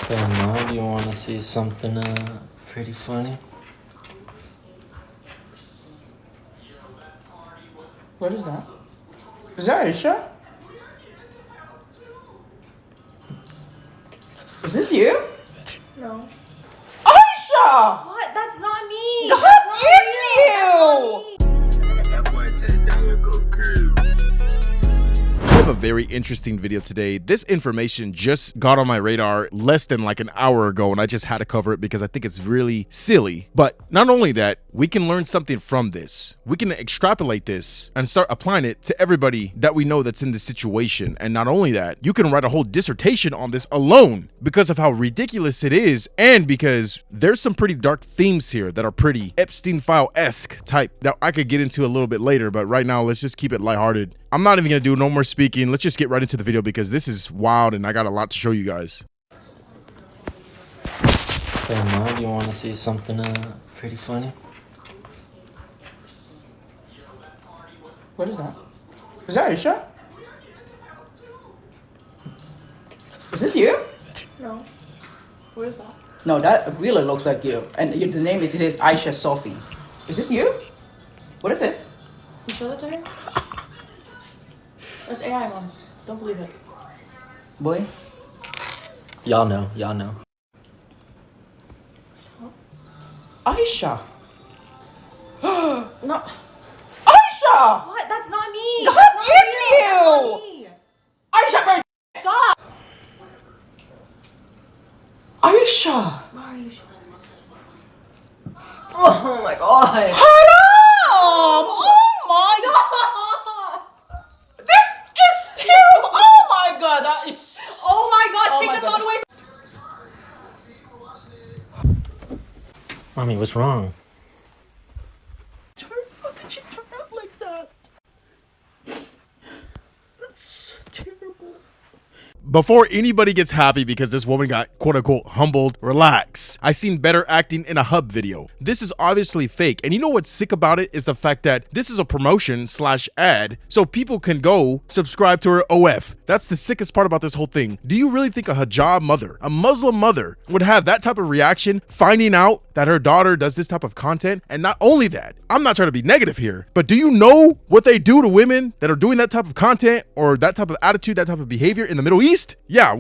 Hey Mom, you want to see something pretty funny? What is that? Is that Aisha? Is this you? No. Aisha! What? That's not me. That is you! I have a very interesting video today. This information just got on my radar less than like an hour ago, and I just had to cover it because I think it's really silly. But not only that, we can learn something from this. We can extrapolate this and start applying it to everybody that we know that's in this situation. And not only that, you can write a whole dissertation on this alone because of how ridiculous it is, and because there's some pretty dark themes here that are pretty Epstein file-esque type that I could get into a little bit later. But right now, let's just keep it lighthearted. I'm not even gonna do no more speaking. Let's just get right into the video because this is wild and I got a lot to show you guys. Hey Mom, you want to see something pretty funny? What is that? Is that Aisha? Is this you? No. What is that? No, that really looks like you. And the name it says Aisha Sophie. Is this you? What is this? You show that to me? That's AI, Mom. Don't believe it. Boy. Y'all know. Aisha. No. Aisha! What? That's not me. That That's is not you! me. Aisha, girl! Stop. Aisha! Why are you showing this? Oh my god. Haram! Oh my god! This is terrible! Oh my god, that is... Oh my god, Oh take my the God. phone away. Mommy, what's wrong? How did she turn out like that? That's terrible. Before anybody gets happy because this woman got quote unquote humbled, relax. I seen better acting in a hub video. This is obviously fake. And you know what's sick about it is the fact that this is a promotion slash ad so people can go subscribe to her OF. That's the sickest part about this whole thing. Do you really think a hijab mother, a Muslim mother, would have that type of reaction finding out that her daughter does this type of content? And not only that, I'm not trying to be negative here, but do you know what they do to women that are doing that type of content or that type of attitude, that type of behavior in the Middle East? Yeah,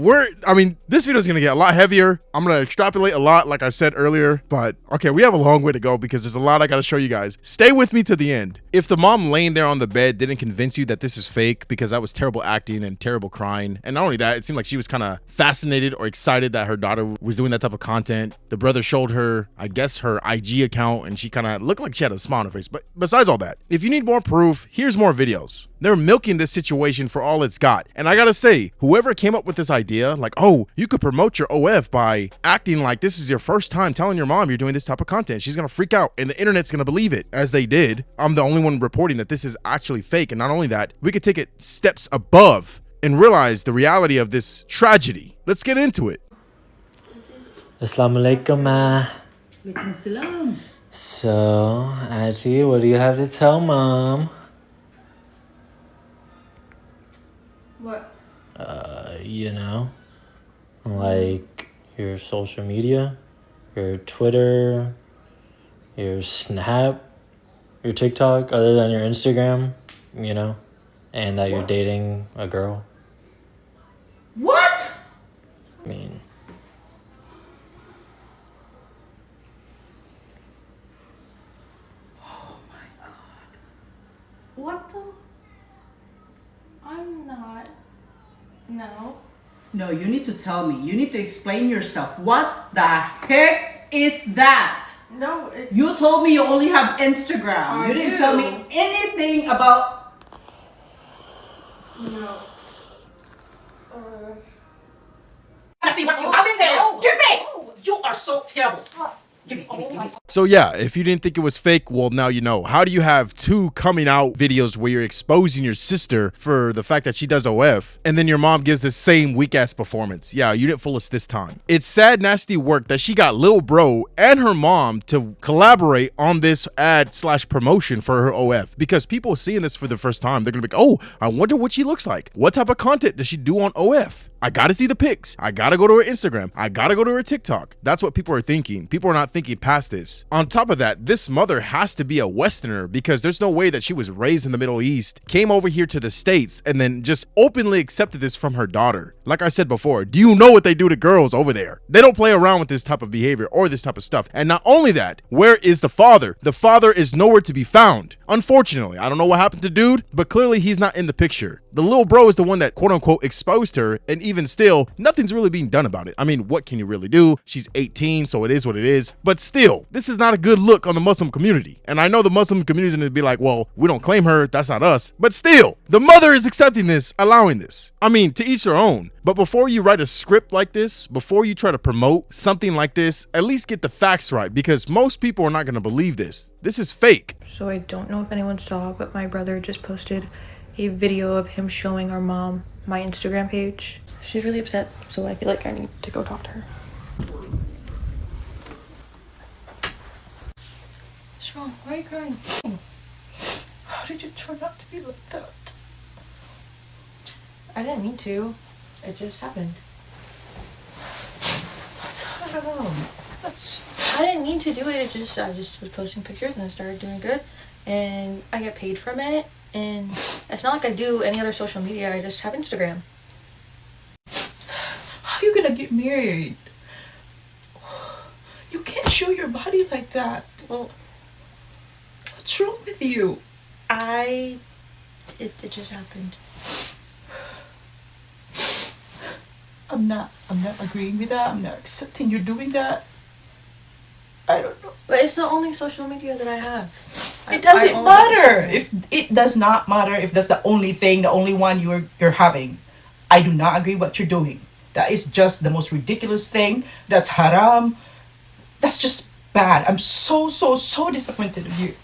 this video is gonna get a lot heavier. I'm gonna extrapolate a lot, like I said earlier, but okay, we have a long way to go because there's a lot I gotta show you guys. Stay with me to the end. If the mom laying there on the bed didn't convince you that this is fake because that was terrible acting and terrible crying, and not only that, it seemed like she was kind of fascinated or excited that her daughter was doing that type of content. The brother showed her, I guess, her IG account, and she kind of looked like she had a smile on her face. But besides all that, if you need more proof, here's more videos. They're milking this situation for all it's got. And I gotta say, whoever came up with this idea, like, oh, you could promote your OF by acting like this is your first time telling your mom you're doing this type of content. She's gonna freak out and the internet's gonna believe it, as they did. I'm the only one reporting that this is actually fake. And not only that, we could take it steps above and realize the reality of this tragedy. Let's get into it. Assalamu alaikum, ma. Salam. So, Auntie, what do you have to tell Mom? What? You know, like your social media, your Twitter, your Snap, your TikTok, other than your Instagram, you know, and that you're dating a girl. What? I mean, What the? I'm not. No. No, you need to tell me. You need to explain yourself. What the heck is that? No, it's... You told me you only have Instagram. I You didn't do. tell me anything about... No. I see what you have in there. No. Give me! You are so terrible. So yeah, if you didn't think it was fake, well, now you know. How do you have 2 coming out videos where you're exposing your sister for the fact that she does OF, and then your mom gives the same weak-ass performance? Yeah, you didn't fool us this time. It's sad, nasty work that she got Lil Bro and her mom to collaborate on this ad/promotion for her OF, because people seeing this for the first time, they're gonna be like, oh, I wonder what she looks like. What type of content does she do on OF? I gotta see the pics. I gotta go to her Instagram. I gotta go to her TikTok. That's what people are thinking. People are not thinking past this. On top of that, this mother has to be a Westerner, because there's no way that she was raised in the Middle East, came over here to the States, and then just openly accepted this from her daughter. Like I said before, do you know what they do to girls over there? They don't play around with this type of behavior or this type of stuff. And not only that, where is the father? The father is nowhere to be found. Unfortunately, I don't know what happened to dude, but clearly he's not in the picture. The little bro is the one that quote unquote exposed her, and even still, nothing's really being done about it. I mean, what can you really do? She's 18, so it is what it is. But still, this is not a good look on the Muslim community. And I know the Muslim community is going to be like, well, we don't claim her, that's not us. But still, the mother is accepting this, allowing this. I mean, to each their own. But before you write a script like this, before you try to promote something like this, at least get the facts right, because most people are not going to believe this. This is fake. So I don't know if anyone saw, but my brother just posted a video of him showing our mom my Instagram page. She's really upset, so I feel like I need to go talk to her. What's wrong? Why are you crying? How did you turn out to be like that? I didn't mean to. It just happened. I don't know. I didn't mean to do it. I just was posting pictures and I started doing good, and I get paid from it. And it's not like I do any other social media. I just have Instagram. How are you gonna get married? You can't show your body like that. Well, what's wrong with you? It just happened. I'm not agreeing with that. I'm not accepting you doing that. I don't know. But it's the only social media that I have. It doesn't matter. If it does not matter if that's the only thing, the only one you're having. I do not agree what you're doing. That is just the most ridiculous thing. That's haram. That's just bad. I'm so disappointed in you.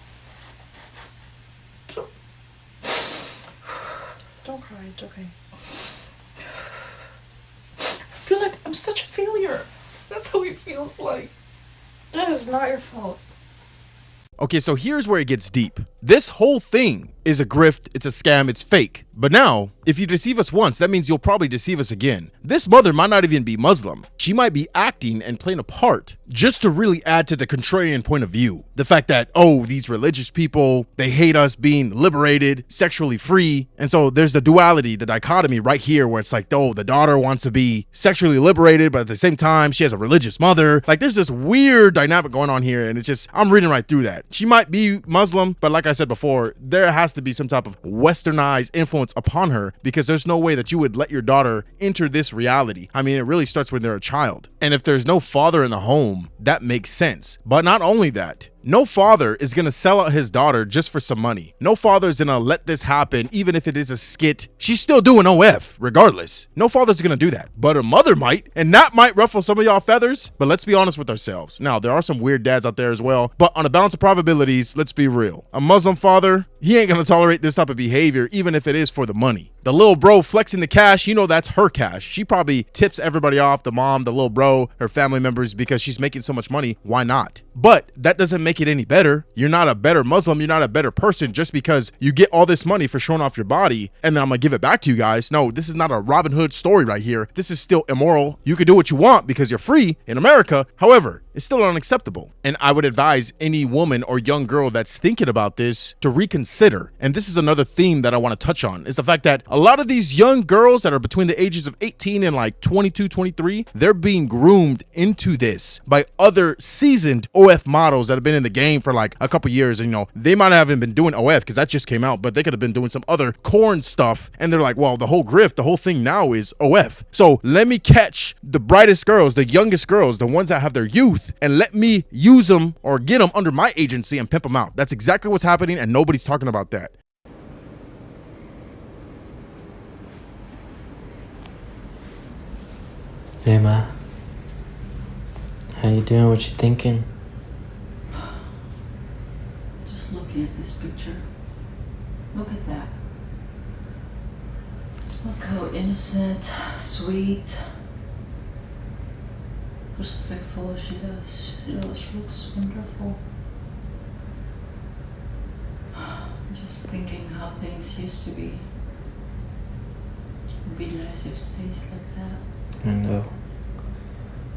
Don't cry, it's okay. I feel like I'm such a failure. That's how it feels like. That is not your fault. Okay, so here's where it gets deep. This whole thing is a grift, it's a scam, it's fake. But now, if you deceive us once, that means you'll probably deceive us again. This mother might not even be Muslim. She might be acting and playing a part just to really add to the contrarian point of view. The fact that, oh, these religious people, they hate us being liberated, sexually free. And so there's the duality, the dichotomy right here where it's like, oh, the daughter wants to be sexually liberated, but at the same time, she has a religious mother. Like there's this weird dynamic going on here. And it's just, I'm reading right through that. She might be Muslim, but like I said before, there has to be some type of westernized influence upon her, because there's no way that you would let your daughter enter this reality. I mean, it really starts when they're a child. And if there's no father in the home, that makes sense. But not only that, no father is going to sell out his daughter just for some money. No father is going to let this happen, even if it is a skit. She's still doing OF, regardless. No father's going to do that. But her mother might, and that might ruffle some of y'all feathers. But let's be honest with ourselves. Now, there are some weird dads out there as well. But on a balance of probabilities, let's be real. A Muslim father, he ain't going to tolerate this type of behavior, even if it is for the money. The little bro flexing the cash, you know that's her cash. She probably tips everybody off, the mom, the little bro, her family members, because she's making so much money. Why not? But that doesn't make it any better. You're not a better Muslim. You're not a better person just because you get all this money for showing off your body and then I'm gonna give it back to you guys. No, this is not a Robin Hood story right here. This is still immoral. You can do what you want because you're free in America. However, it's still unacceptable. And I would advise any woman or young girl that's thinking about this to reconsider. And this is another theme that I want to touch on, is the fact that a lot of these young girls that are between the ages of 18 and like 22, 23, they're being groomed into this by other seasoned OF models that have been in the game for like a couple years. And, you know, they might not have been doing OF because that just came out, but they could have been doing some other corn stuff. And they're like, well, the whole grift, the whole thing now is OF. So let me catch the brightest girls, the youngest girls, the ones that have their youth, and let me use them or get them under my agency and pimp them out. That's exactly what's happening, and nobody's talking about that. Hey, Ma. How you doing? What you thinking? looking at this picture. Look at that. Look how innocent, sweet, respectful she does. She looks wonderful. Just thinking how things used to be. It'd be nice if it stays like that. I know.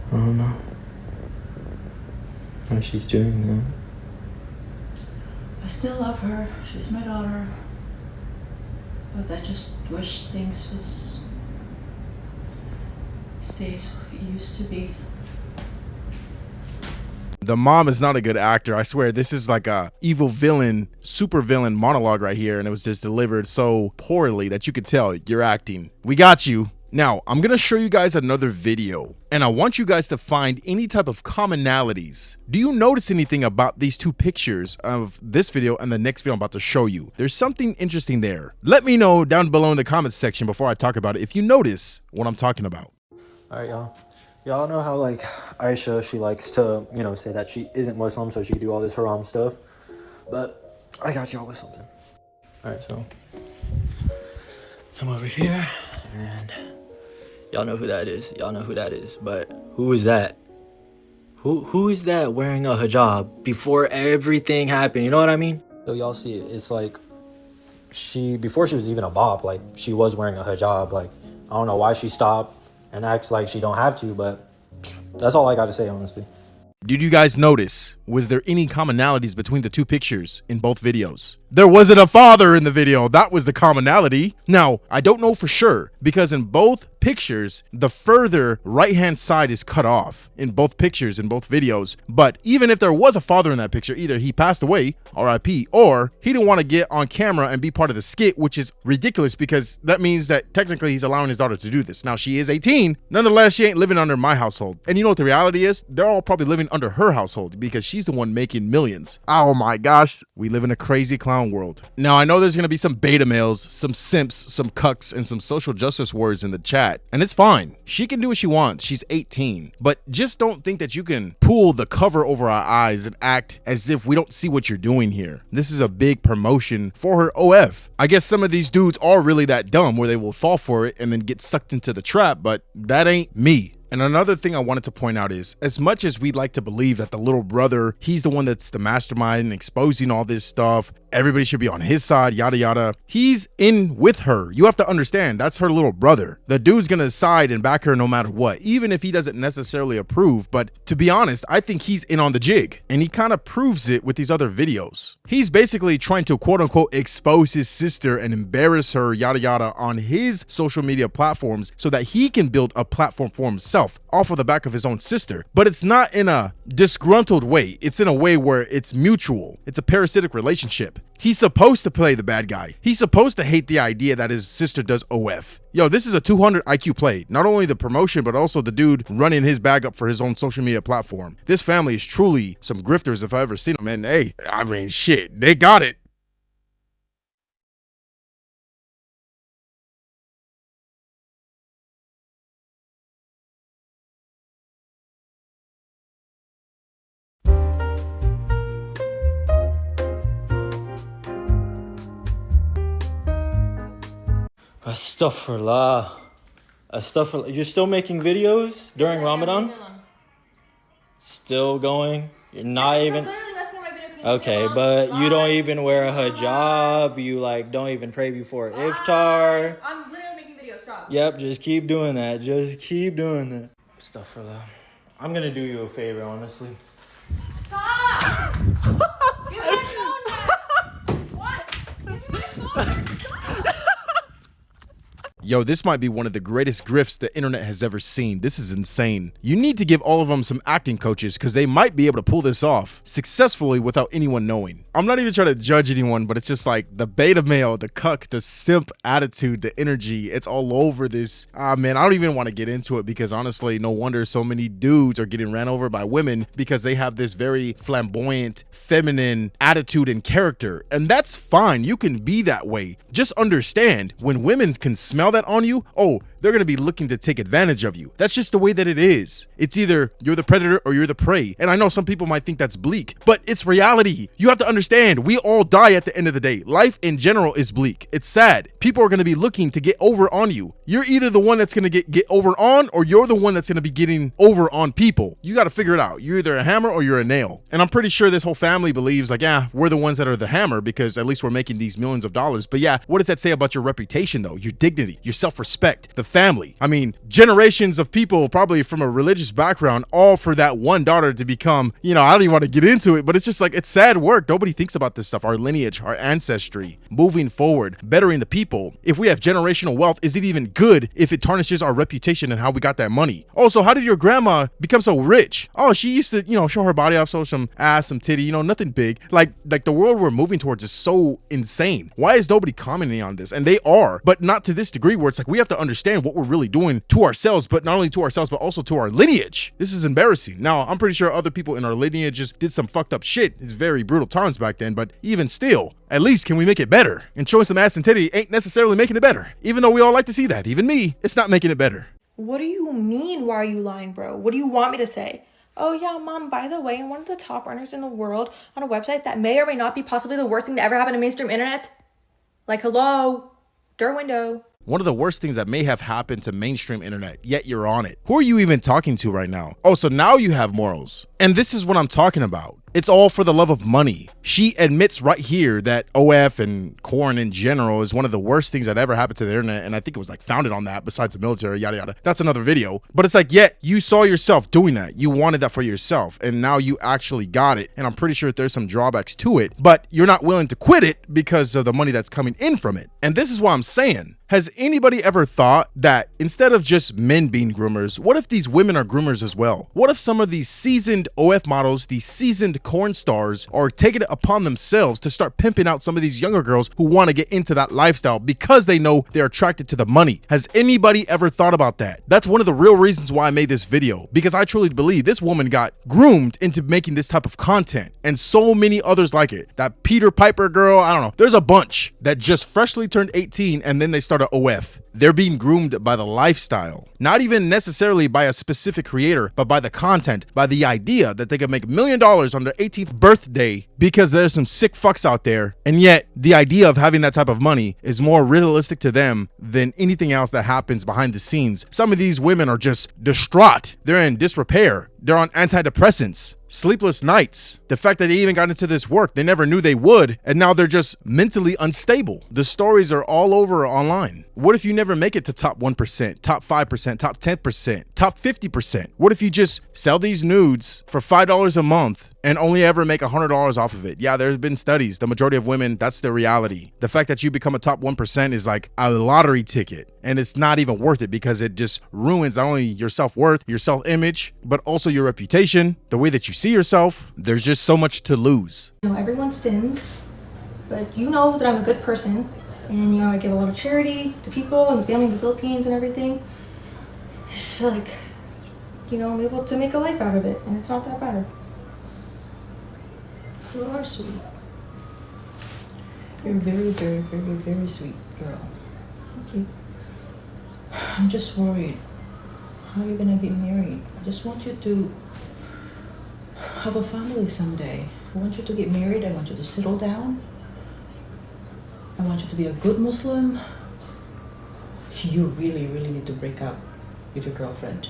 I don't know how she's doing that. I still love her. She's my daughter. But I just wish things stays what it used to be. The mom is not a good actor. I swear, this is like a evil villain, super villain monologue right here, and it was just delivered so poorly that you could tell you're acting. We got you. Now, I'm gonna show you guys another video, and I want you guys to find any type of commonalities. Do you notice anything about these two pictures of this video and the next video I'm about to show you? There's something interesting there. Let me know down below in the comments section before I talk about it if you notice what I'm talking about. All right, y'all. Y'all know how, like, Aisha, she likes to, you know, say that she isn't Muslim, so she can do all this haram stuff. But I got y'all with something. All right, so come over here, and y'all know who that is. Y'all know who that is. But who is that? Who is that wearing a hijab before everything happened? You know what I mean? So y'all see it. It's like before she was even a bop, like, she was wearing a hijab. Like, I don't know why she stopped and acts like she don't have to, but that's all I got to say, honestly. Did you guys notice, was there any commonalities between the two pictures in both videos? There wasn't a father in the video. That was the commonality. Now, I don't know for sure because in both pictures, the further right-hand side is cut off in both pictures, in both videos. But even if there was a father in that picture, either he passed away, RIP, or he didn't want to get on camera and be part of the skit, which is ridiculous because that means that technically he's allowing his daughter to do this. Now, she is 18. Nonetheless, she ain't living under my household. And you know what the reality is? They're all probably living under her household because she's the one making millions. Oh my gosh, we live in a crazy clown world. Now, I know there's gonna be some beta males, some simps, some cucks, and some social justice words in the chat, and it's fine. She can do what she wants. She's 18. But just don't think that you can pull the cover over our eyes and act as if we don't see what you're doing here. This is a big promotion for her OF. I guess some of these dudes are really that dumb where they will fall for it and then get sucked into the trap, but that ain't me. And another thing I wanted to point out is, as much as we'd like to believe that the little brother, he's the one that's the mastermind and exposing all this stuff, everybody should be on his side, yada yada, he's in with her. You have to understand, that's her little brother. The dude's gonna side and back her no matter what, even if he doesn't necessarily approve. But to be honest, I think he's in on the jig, and he kind of proves it with these other videos. He's basically trying to quote unquote expose his sister and embarrass her, yada yada, on his social media platforms so that he can build a platform for himself off of the back of his own sister. But it's not in a disgruntled way. It's in a way where it's mutual. It's a parasitic relationship. He's supposed to play the bad guy. He's supposed to hate the idea that his sister does OF. Yo, this is a 200 IQ play. Not only the promotion, but also the dude running his bag up for his own social media platform. This family is truly some grifters if I ever seen them. And hey, I mean, shit, they got it. Astaghfirullah. Astaghfirullah. You're still making videos during Ramadan? Still going? You're not even... Okay, but you don't even wear a hijab. You, like, don't even pray before iftar. I'm literally making videos. Stop. Yep, just keep doing that. Just keep doing that. Astaghfirullah. I'm gonna do you a favor, honestly. Stop! Give me my phone back! What? Give me my phone back! Stop! Yo, this might be one of the greatest grifts the internet has ever seen. This is insane. You need to give all of them some acting coaches because they might be able to pull this off successfully without anyone knowing. I'm not even trying to judge anyone, but it's just like the beta male, the cuck, the simp attitude, the energy, it's all over this. Man, I don't even want to get into it because honestly, no wonder so many dudes are getting ran over by women because they have this very flamboyant, feminine attitude and character. And that's fine. You can be that way. Just understand when women can smell that on you, oh, they're going to be looking to take advantage of you. That's just the way that it is. It's either you're the predator or you're the prey. And I know some people might think that's bleak, but it's reality. You have to understand, we all die at the end of the day. Life in general is bleak. It's sad. People are going to be looking to get over on you. You're either the one that's going to get over on, or you're the one that's going to be getting over on people. You got to figure it out. You're either a hammer or you're a nail. And I'm pretty sure this whole family believes like, yeah, we're the ones that are the hammer because at least we're making these millions of dollars. But yeah, what does that say about your reputation though? Your dignity, your self-respect, the family. I mean, generations of people probably from a religious background, all for that one daughter to become, I don't even want to get into it, but it's just like, it's sad work. Nobody thinks about this stuff. Our lineage, our ancestry, moving forward, bettering the people. If we have generational wealth, is it even good if it tarnishes our reputation and how we got that money? Also, how did your grandma become so rich? Oh, she used to, show her body off, show some ass, some titty, nothing big. Like the world we're moving towards is so insane. Why is nobody commenting on this? And they are, but not to this degree where it's like we have to understand what we're really doing to ourselves, but not only to ourselves, but also to our lineage. This is embarrassing. Now, I'm pretty sure other people in our lineages did some fucked up shit. It's very brutal times back then, but even still, at least can we make it better? And showing some ass and titty ain't necessarily making it better. Even though we all like to see that, even me, it's not making it better. What do you mean, why are you lying, bro? What do you want me to say? Oh yeah, mom, by the way, I'm one of the top earners in the world on a website that may or may not be possibly the worst thing to ever happen to mainstream internet. Like, hello, door window. One of the worst things that may have happened to mainstream internet, yet you're on it. Who are you even talking to right now? Oh, so now you have morals. And this is what I'm talking about. It's all for the love of money. She admits right here that OF and corn in general is one of the worst things that ever happened to the internet. And I think it was like founded on that besides the military, yada, yada. That's another video. But it's like, yet you saw yourself doing that. You wanted that for yourself. And now you actually got it. And I'm pretty sure there's some drawbacks to it, but you're not willing to quit it because of the money that's coming in from it. And this is what I'm saying. Has anybody ever thought that instead of just men being groomers, what if these women are groomers as well? What if some of these seasoned OF models, these seasoned corn stars are taking it upon themselves to start pimping out some of these younger girls who want to get into that lifestyle because they know they're attracted to the money? Has anybody ever thought about that? That's one of the real reasons why I made this video, because I truly believe this woman got groomed into making this type of content, and so many others like it. That Peter Piper girl, I don't know. There's a bunch that just freshly turned 18 and then they start a OF. They're being groomed by the lifestyle, not even necessarily by a specific creator, but by the content, by the idea that they could make $1 million on their 18th birthday because there's some sick fucks out there. And yet the idea of having that type of money is more realistic to them than anything else that happens behind the scenes. Some of these women are just distraught. They're in disrepair. They're on antidepressants, sleepless nights. The fact that they even got into this work, they never knew they would, and now they're just mentally unstable. The stories are all over online. What if you never make it to top 1%, top 5%, top 10%, top 50%? What if you just sell these nudes for $5 a month and only ever make $100 off of it? Yeah, there's been studies. The majority of women, that's their reality. The fact that you become a top 1% is like a lottery ticket, and it's not even worth it because it just ruins not only your self-worth, your self-image, but also your reputation, the way that you see yourself. There's just so much to lose. Everyone sins, but you know that I'm a good person, and I give a lot of charity to people and the family in the Philippines and everything. I just feel like, I'm able to make a life out of it, and it's not that bad. You are sweet. You're very, very, very, very sweet girl. Thank you. I'm just worried. How are you gonna get married? I just want you to have a family someday. I want you to get married. I want you to settle down. I want you to be a good Muslim. You really, really need to break up with your girlfriend.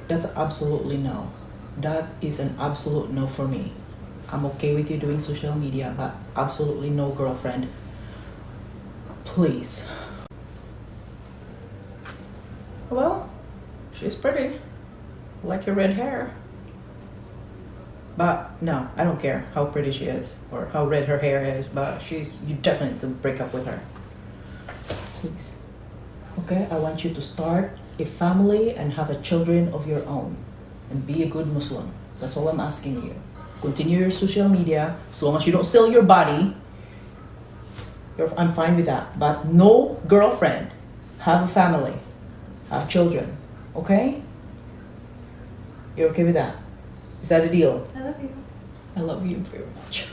That's absolutely no. That is an absolute no for me. I'm okay with you doing social media, but absolutely no, girlfriend. Please. Well, she's pretty. I like your red hair. But no, I don't care how pretty she is or how red her hair is, but you definitely need to break up with her. Please. Okay, I want you to start a family and have children of your own and be a good Muslim. That's all I'm asking you. Continue your social media as long as you don't sell your body. I'm fine with that. But no girlfriend. Have a family. Have children. Okay? You're okay with that? Is that a deal? I love you. I love you very much.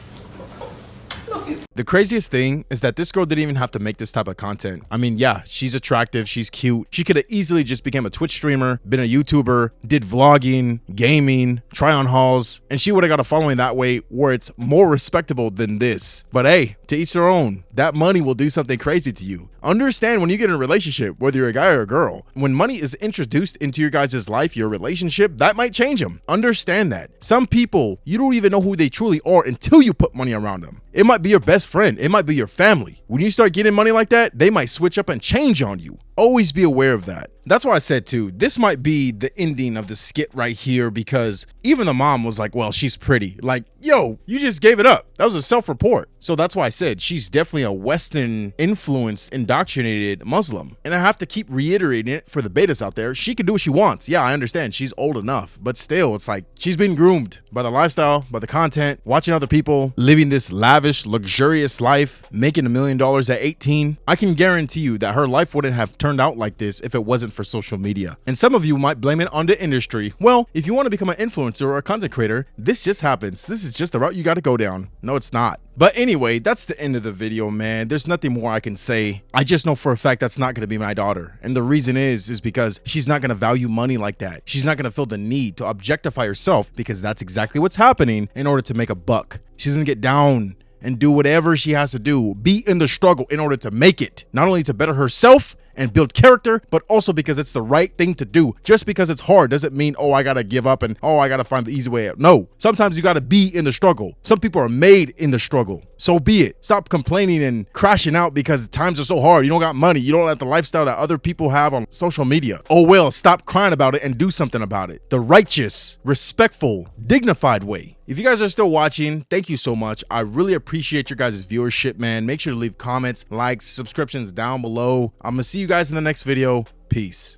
The craziest thing is that this girl didn't even have to make this type of content. I mean, yeah, she's attractive, she's cute. She could have easily just become a Twitch streamer, been a YouTuber, did vlogging, gaming, try on hauls, and she would have got a following that way where it's more respectable than this. But hey, to each their own. That money will do something crazy to you. Understand when you get in a relationship, whether you're a guy or a girl, when money is introduced into your guys' life, your relationship, that might change them. Understand that. Some people, you don't even know who they truly are until you put money around them. It might be your best friend. It might be your family. When you start getting money like that, they might switch up and change on you. Always be aware of that. That's why I said too, this might be the ending of the skit right here, because even the mom was like, well, she's pretty. Like, yo, you just gave it up. That was a self-report. So that's why I said she's definitely a Western influenced, indoctrinated Muslim. And I have to keep reiterating it for the betas out there. She can do what she wants. Yeah, I understand. She's old enough, but still, it's like she's been groomed by the lifestyle, by the content, watching other people, living this lavish, luxurious life, making $1 million at 18. I can guarantee you that her life wouldn't have turned out like this if it wasn't for social media. And some of you might blame it on the industry. Well, if you want to become an influencer or a content creator, this just happens. This is just the route you got to go down. No, it's not. But anyway, that's the end of the video, man. There's nothing more I can say. I just know for a fact that's not going to be my daughter. And the reason is because she's not going to value money like that. She's not going to feel the need to objectify herself, because that's exactly what's happening in order to make a buck. She's going to get down and do whatever she has to do, be in the struggle in order to make it, not only to better herself and build character, but also because it's the right thing to do. Just because it's hard doesn't mean, oh, I gotta give up and oh, I gotta find the easy way out. No, sometimes you gotta be in the struggle. Some people are made in the struggle. So be it. Stop complaining and crashing out because times are so hard. You don't got money. You don't have the lifestyle that other people have on social media. Oh well, stop crying about it and do something about it. The righteous, respectful, dignified way. If you guys are still watching, thank you so much. I really appreciate your guys' viewership, man. Make sure to leave comments, likes, subscriptions down below. I'm gonna see you guys in the next video. Peace.